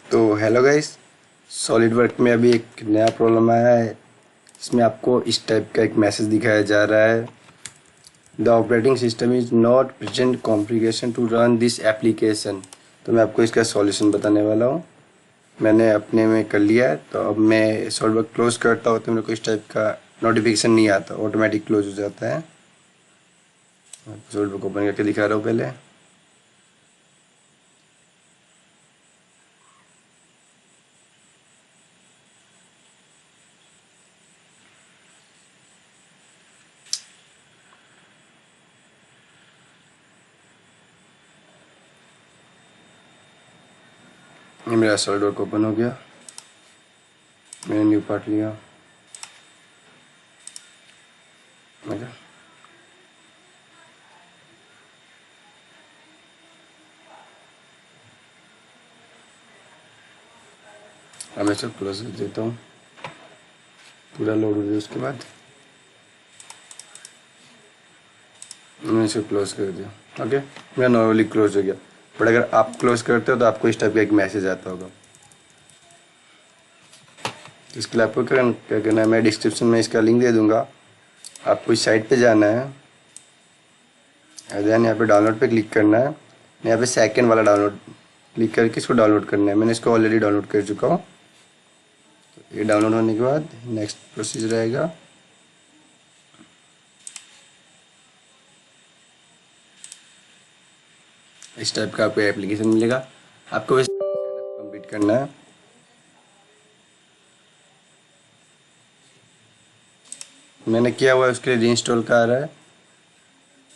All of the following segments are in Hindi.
तो हेलो गाइस, सॉलिड वर्क में अभी एक नया प्रॉब्लम आया है। इसमें आपको इस टाइप का एक मैसेज दिखाया जा रहा है, the operating system is not present configuration to run this application. तो मैं आपको इसका सॉल्यूशन बताने वाला हूँ। मैंने अपने में कर लिया है, तो अब मैं सॉलिड वर्क क्लोज करता हूँ तो मेरे को इस टाइप का नोटिफिकेशन नहीं आता, ऑटोमेटिक क्लोज हो जाता है। सॉलिड वर्क ओपन करके दिखा रहा हूँ पहले। ये मेरा सॉलिड वर्क ओपन हो गया, मैंने न्यू पार्ट लिया। ओके, अब मैं सब क्लोज कर देता हूँ, पूरा लोड हो जाए। उसके बाद मैंने इसको क्लोज कर दिया। ओके, मेरा नॉर्मली क्लोज हो गया। बट अगर आप क्लोज करते हो तो आपको इस टाइप का एक मैसेज आता होगा। तो इसके लिए आपको क्या करना है, मैं डिस्क्रिप्शन में इसका लिंक दे दूंगा। आपको इस साइट पे जाना है, देन यहाँ पे डाउनलोड पे क्लिक करना है। यहाँ पे सेकंड वाला डाउनलोड क्लिक करके इसको डाउनलोड करना है। मैंने इसको ऑलरेडी डाउनलोड कर चुका हूँ। ये डाउनलोड होने के बाद नेक्स्ट प्रोसीजर आएगा। इस टाइप का आपको एप्लीकेशन मिलेगा, आपको बस कंप्लीट करना है। मैंने किया हुआ है, उसके लिए रीइंस्टॉल का आ रहा है।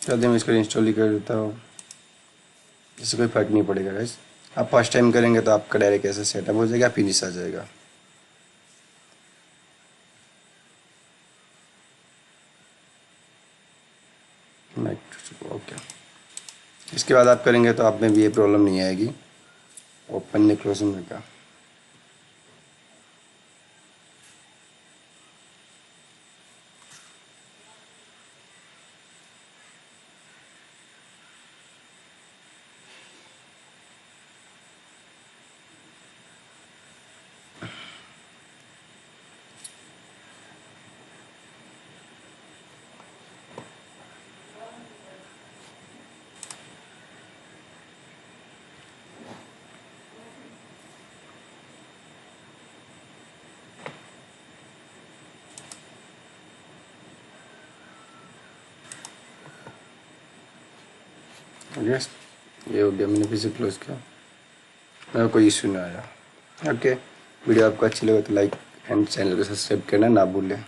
चलते मैं इसको इंस्टॉल ही कर देता हूँ, इससे कोई फ़र्क नहीं पड़ेगा गाइस। आप फर्स्ट टाइम करेंगे तो आपका डायरेक्ट ऐसे सेटअप हो जाएगा, फिनिश आ जाएगा। ओके, इसके बाद आप करेंगे तो आप में भी ये प्रॉब्लम नहीं आएगी। ओपन ने क्लोज में का यस, ये हो गया। मैंने फिर से क्लोज किया, मेरा कोई इशू ना आया। ओके, वीडियो आपको अच्छी लगे तो लाइक एंड चैनल को सब्सक्राइब करना ना भूलें।